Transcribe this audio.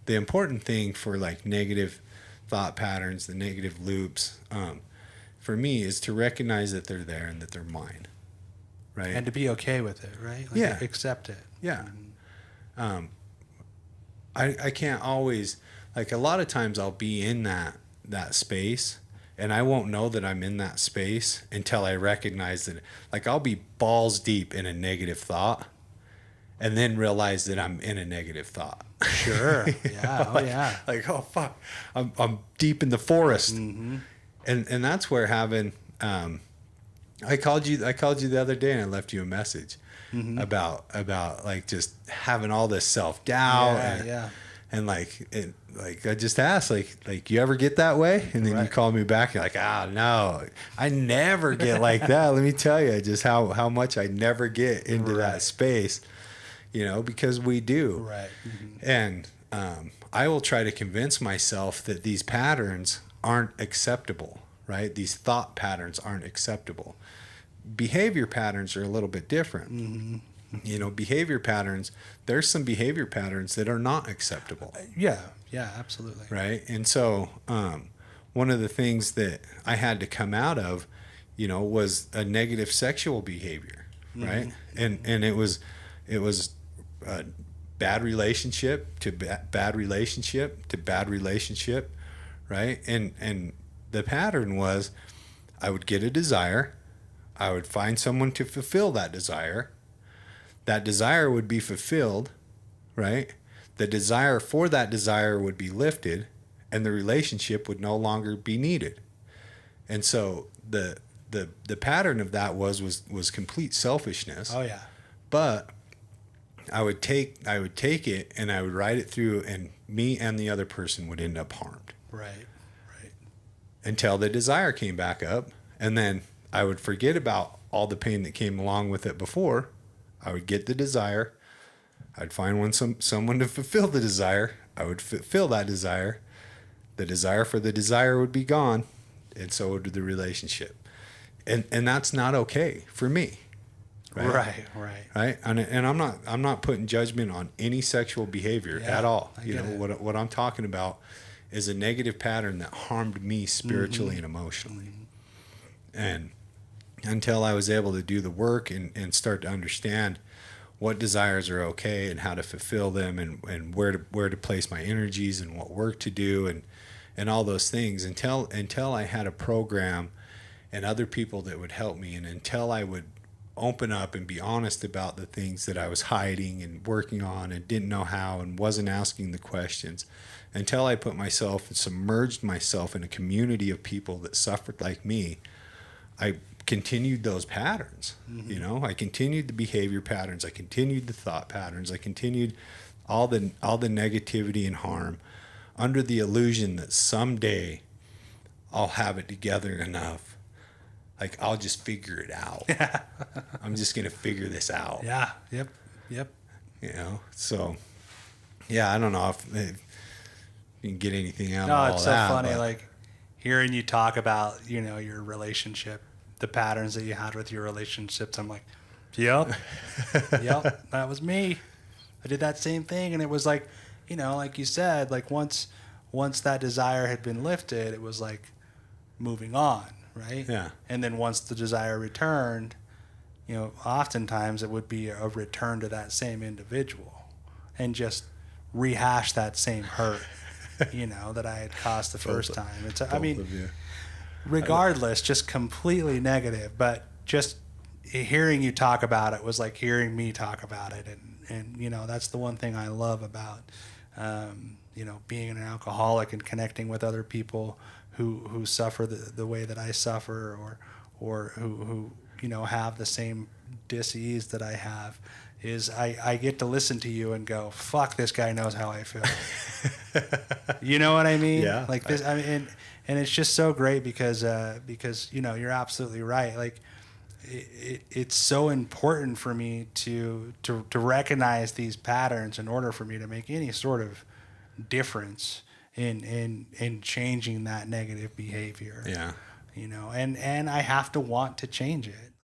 the important thing for like negative thought patterns, the negative loops, for me is to recognize that they're there and that they're mine. Right. And to be okay with it, right? Like Yeah. accept it. Yeah. I can't always, like a lot of times I'll be in that space and I won't know that I'm in that space until I recognize that, like I'll be balls deep in a negative thought and then realize that I'm in a negative thought. Sure. Yeah. Like, Oh yeah. Like, oh fuck, I'm deep in the forest. Mm-hmm. And that's where having, I called you the other day and I left you a message about like just having all this self-doubt and like I just asked like you ever get that way? And then you called me back and you're like, no, I never get like that. Let me tell you just how much I never get into that space, because we do. Right. And I will try to convince myself that these patterns aren't acceptable, right? These thought patterns aren't acceptable. Behavior patterns are a little bit different. Behavior patterns, there's some behavior patterns that are not acceptable. Yeah, absolutely. Right. And so one of the things that I had to come out of, was a negative sexual behavior. Right. And it was a bad relationship to bad relationship to bad relationship. Right. And the pattern was I would get a desire. I would find someone to fulfill that desire. That desire would be fulfilled, right? The desire for that desire would be lifted, and the relationship would no longer be needed. And so the pattern of that was complete selfishness. Oh yeah. But I would take it and I would ride it through, and me and the other person would end up harmed. Right. Until the desire came back up, and then I would forget about all the pain that came along with it before. I would get the desire. I'd find someone to fulfill the desire. I would fulfill that desire. The desire for the desire would be gone, and so would the relationship. And that's not okay for me. Right. And I'm not putting judgment on any sexual behavior at all. What I'm talking about is a negative pattern that harmed me spiritually and emotionally. And until I was able to do the work and start to understand what desires are okay and how to fulfill them and where to place my energies and what work to do and all those things, until I had a program and other people that would help me, and until I would open up and be honest about the things that I was hiding and working on and didn't know how and wasn't asking the questions, until I put myself and submerged myself in a community of people that suffered like me, I continued those patterns. I continued the behavior patterns. I continued the thought patterns. I continued all the negativity and harm under the illusion that someday I'll have it together enough. Like, I'll just figure it out. I'm just going to figure this out. Yeah. Yep. So, yeah, I don't know if you can get anything out of all that. No, it's so funny, like, hearing you talk about, your relationship, the patterns that you had with your relationships. I'm like, yep, that was me. I did that same thing. And it was like, like you said, like once that desire had been lifted, it was like moving on. Right. Yeah. And then once the desire returned, oftentimes it would be a return to that same individual and just rehash that same hurt, that I had caused the first time. It's, regardless, just completely negative, but just hearing you talk about it was like hearing me talk about it. And that's the one thing I love about, being an alcoholic and connecting with other people who suffer the way that I suffer, or who have the same dis-ease that I have, is I get to listen to you and go, fuck, this guy knows how I feel. You know what I mean? Yeah. Like this, and it's just so great because you're absolutely right. Like it's so important for me to recognize these patterns in order for me to make any sort of difference in changing that negative behavior. Yeah. And I have to want to change it.